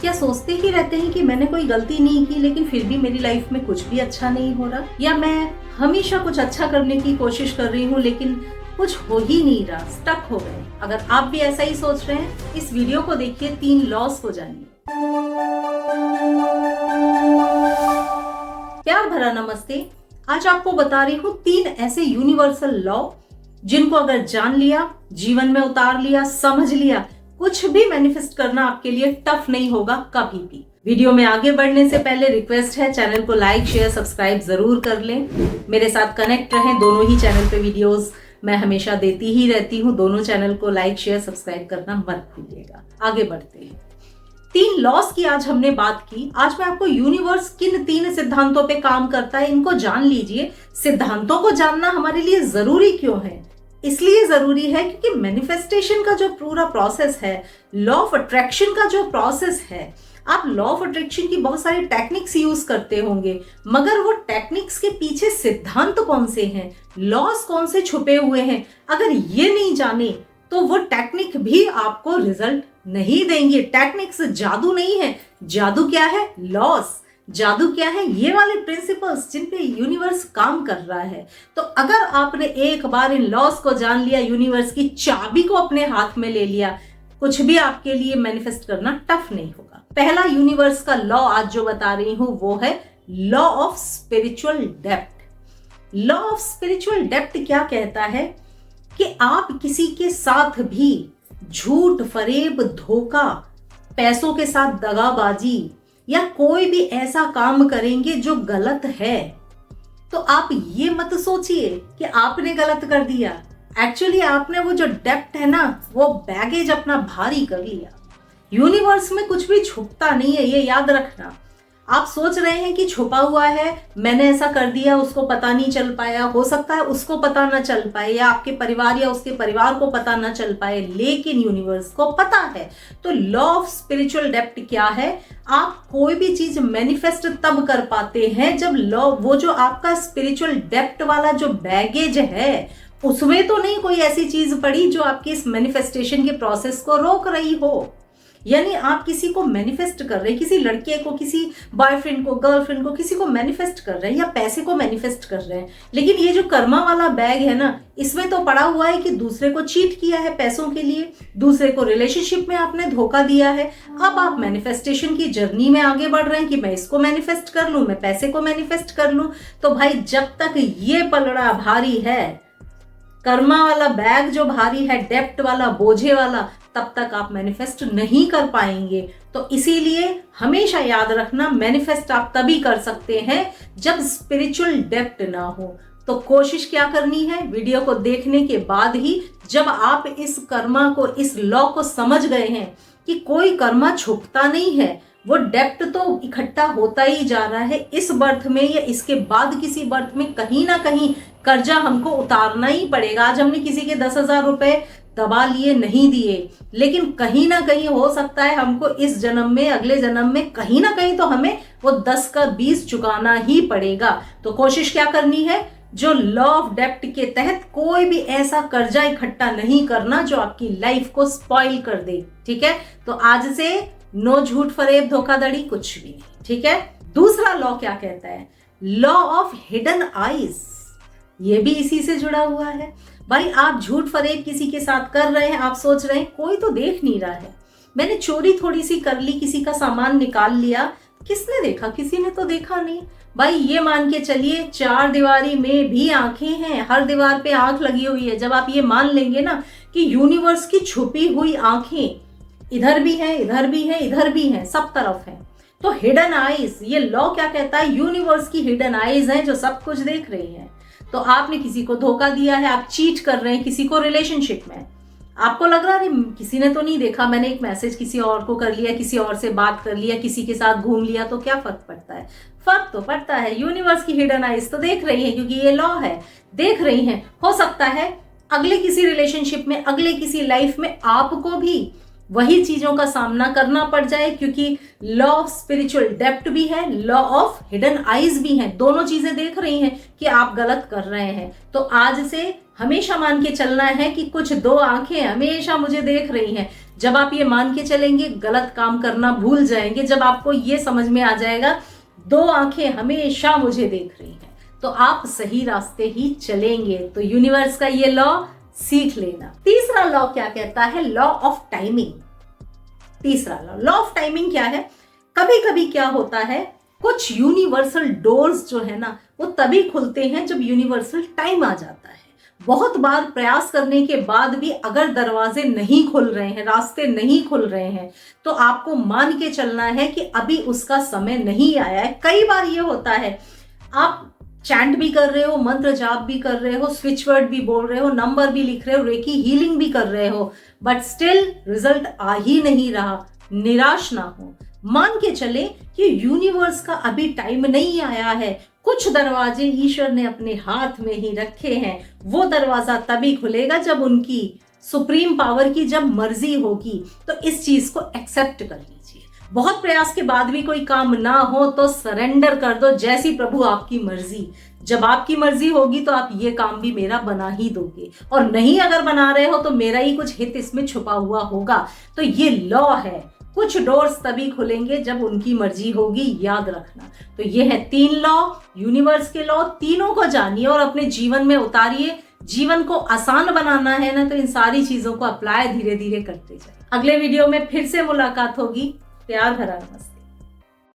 क्या सोचते ही रहते हैं कि मैंने कोई गलती नहीं की लेकिन फिर भी मेरी लाइफ में कुछ भी अच्छा नहीं हो रहा, या मैं हमेशा कुछ अच्छा करने की कोशिश कर रही हूँ लेकिन कुछ हो ही नहीं रहा, स्टक हो गए। अगर आप भी ऐसा ही सोच रहे हैं, इस वीडियो को देखिए, 3 लॉस को जानिए। प्यार भरा नमस्ते। आज आपको बता रही हूँ 3 ऐसे यूनिवर्सल लॉ जिनको अगर जान लिया, जीवन में उतार लिया, समझ लिया, कुछ भी मैनिफेस्ट करना आपके लिए टफ नहीं होगा कभी भी। वीडियो में आगे बढ़ने से पहले रिक्वेस्ट है, चैनल को लाइक शेयर सब्सक्राइब जरूर कर लें। मेरे साथ कनेक्ट रहें। दोनों ही चैनल पे वीडियोस मैं हमेशा देती ही रहती हूँ। दोनों चैनल को लाइक शेयर सब्सक्राइब करना मत भूलिएगा। आगे बढ़ते हैं। 3 लॉस की आज हमने बात की। आज मैं आपको यूनिवर्स किन 3 सिद्धांतों पे काम करता है इनको जान लीजिए। सिद्धांतों को जानना हमारे लिए जरूरी क्यों है? इसलिए जरूरी है क्योंकि मैनिफेस्टेशन का जो पूरा प्रोसेस है, लॉ ऑफ अट्रैक्शन का जो प्रोसेस है, आप लॉ ऑफ अट्रैक्शन की बहुत सारी टेक्निक्स यूज करते होंगे, मगर वो टेक्निक्स के पीछे सिद्धांत कौन से हैं, लॉस कौन से छुपे हुए हैं, अगर ये नहीं जाने तो वो टेक्निक भी आपको रिजल्ट नहीं देंगे। टेक्निक्स जादू नहीं है। जादू क्या है? लॉस। जादू क्या है? ये वाले प्रिंसिपल्स जिन पे यूनिवर्स काम कर रहा है। तो अगर आपने एक बार इन लॉस को जान लिया, यूनिवर्स की चाबी को अपने हाथ में ले लिया, कुछ भी आपके लिए मैनिफेस्ट करना टफ नहीं होगा। पहला यूनिवर्स का लॉ आज जो बता रही हूं वो है law of spiritual depth. Law of spiritual depth क्या कहता है कि आप किसी के साथ भी झूठ, फरेब, धोखा, पैसों के साथ दगाबाजी या कोई भी ऐसा काम करेंगे जो गलत है, तो आप ये मत सोचिए कि आपने गलत कर दिया। एक्चुअली आपने वो जो डेप्थ है ना, वो बैगेज अपना भारी कर लिया। यूनिवर्स में कुछ भी छुपता नहीं है, ये याद रखना। आप सोच रहे हैं कि छुपा हुआ है, मैंने ऐसा कर दिया, उसको पता नहीं चल पाया, हो सकता है उसको पता ना चल पाए या आपके परिवार या उसके परिवार को पता ना चल पाए, लेकिन यूनिवर्स को पता है। तो लॉ ऑफ स्पिरिचुअल डेप्थ क्या है? आप कोई भी चीज मैनिफेस्ट तब कर पाते हैं जब लॉ, वो जो आपका स्पिरिचुअल डेप्थ वाला जो बैगेज है, उसमें तो नहीं कोई ऐसी चीज पड़ी जो आपकी इस मैनिफेस्टेशन के प्रोसेस को रोक रही हो। यानी आप किसी को मैनिफेस्ट कर रहे हैं, किसी लड़के को, किसी बॉयफ्रेंड को, गर्लफ्रेंड को, किसी को मैनिफेस्ट कर रहे हैं या पैसे को मैनिफेस्ट कर रहे हैं, लेकिन ये जो कर्मा वाला बैग है ना, इसमें तो पड़ा हुआ है कि दूसरे को चीट किया है पैसों के लिए, दूसरे को रिलेशनशिप में आपने धोखा दिया है। अब आप मैनिफेस्टेशन की जर्नी में आगे बढ़ रहे हैं कि मैं इसको मैनिफेस्ट कर लूं, मैं पैसे को मैनिफेस्ट कर लूं। तो भाई, जब तक ये पलड़ा भारी है, कर्मा वाला बैग जो भारी है, डेप्ट वाला, बोझे वाला, तब तक आप मैनिफेस्ट नहीं कर पाएंगे। तो इसीलिए हमेशा याद रखना, मैनिफेस्ट आप तभी कर सकते हैं जब स्पिरिचुअल डेप्थ ना हो। तो कोशिश क्या करनी है? वीडियो को देखने के बाद ही, जब आप इस कर्मा को, इस लॉ को समझ गए हैं कि कोई कर्मा छुपता नहीं है, वो डेप्थ तो इकट्ठा होता ही जा रहा है, इस बर्थ में या इसके बाद किसी बर्थ में कहीं ना कहीं कर्जा हमको उतारना ही पड़ेगा। आज हमने किसी के 10,000 रुपए दबा लिए, नहीं दिए, लेकिन कहीं ना कहीं हो सकता है हमको इस जन्म में, अगले जन्म में कहीं ना कहीं तो हमें वो 10 का 20 चुकाना ही पड़ेगा। तो कोशिश क्या करनी है? जो लॉ ऑफ डेप्थ के तहत कोई भी ऐसा कर्जा इकट्ठा नहीं करना जो आपकी लाइफ को स्पॉइल कर दे। ठीक है? तो आज से नो झूठ, फरेब, धोखाधड़ी, कुछ भी नहीं। ठीक है? दूसरा लॉ क्या कहता है? Law of hidden eyes. ये भी इसी से जुड़ा हुआ है। भाई, आप झूठ फरेब किसी के साथ कर रहे हैं, आप सोच रहे हैं कोई तो देख नहीं रहा है, मैंने चोरी थोड़ी सी कर ली, किसी का सामान निकाल लिया, किसने देखा? किसी ने तो देखा नहीं। भाई, ये मान के चलिए, 4 दीवारी में भी आंखें हैं, हर दीवार पे आंख लगी हुई है। जब आप ये मान लेंगे ना कि यूनिवर्स की छुपी हुई आंखें इधर भी हैं, इधर भी हैं, इधर भी हैं, सब तरफ हैं, तो हिडन आईज, ये लॉ क्या कहता है? यूनिवर्स की हिडन आईज हैं जो सब कुछ देख रही हैं। तो आपने किसी को धोखा दिया है, आप चीट कर रहे हैं किसी को रिलेशनशिप में, आपको लग रहा है किसी ने तो नहीं देखा, मैंने एक मैसेज किसी और को कर लिया, किसी और से बात कर लिया, किसी के साथ घूम लिया, तो क्या फर्क पड़ता है? फर्क तो पड़ता है। यूनिवर्स की हिडन आईज तो देख रही है, क्योंकि ये लॉ है, देख रही हैं। हो सकता है अगले किसी रिलेशनशिप में, अगले किसी लाइफ में आपको भी वही चीजों का सामना करना पड़ जाए, क्योंकि लॉ ऑफ स्पिरिचुअल डेप्थ भी है, लॉ ऑफ हिडन आईज भी है। दोनों चीजें देख रही हैं कि आप गलत कर रहे हैं। तो आज से हमेशा मान के चलना है कि कुछ 2 आंखें हमेशा मुझे देख रही हैं। जब आप ये मान के चलेंगे, गलत काम करना भूल जाएंगे, जब आपको ये समझ में आ जाएगा 2 आंखें हमेशा मुझे देख रही हैं, तो आप सही रास्ते ही चलेंगे। तो यूनिवर्स का ये लॉ सीख लेना। तीसरा लॉ क्या कहता है? Law of timing. तीसरा लॉ ऑफ टाइमिंग क्या है? कभी कभी क्या होता है, कुछ यूनिवर्सल डोर्स जो है ना, वो तभी खुलते हैं जब यूनिवर्सल टाइम आ जाता है। बहुत बार प्रयास करने के बाद भी अगर दरवाजे नहीं खुल रहे हैं, रास्ते नहीं खुल रहे हैं, तो आपको मान के चलना है कि अभी उसका समय नहीं आया है। कई बार ये होता है, आप चैंट भी कर रहे हो, मंत्र जाप भी कर रहे हो, स्विच वर्ड भी बोल रहे हो, नंबर भी लिख रहे हो, रेकी हीलिंग भी कर रहे हो, बट स्टिल रिजल्ट आ ही नहीं रहा। निराश ना हो, मान के चले कि यूनिवर्स का अभी टाइम नहीं आया है। कुछ दरवाजे ईश्वर ने अपने हाथ में ही रखे हैं, वो दरवाजा तभी खुलेगा जब उनकी सुप्रीम पावर की जब मर्जी होगी। तो इस चीज को एक्सेप्ट कर लीजिए। बहुत प्रयास के बाद भी कोई काम ना हो तो सरेंडर कर दो, जैसी प्रभु आपकी मर्जी। जब आपकी मर्जी होगी तो आप ये काम भी मेरा बना ही दोगे, और नहीं अगर बना रहे हो तो मेरा ही कुछ हित इसमें छुपा हुआ होगा। तो ये लॉ है, कुछ डोर्स तभी खुलेंगे जब उनकी मर्जी होगी, याद रखना। तो ये है 3 लॉ, यूनिवर्स के लॉ। तीनों को जानिए और अपने जीवन में उतारिए। जीवन को आसान बनाना है ना, तो इन सारी चीजों को अप्लाई धीरे धीरे करते जाइए। अगले वीडियो में फिर से मुलाकात होगी। प्यार भरा नमस्ते।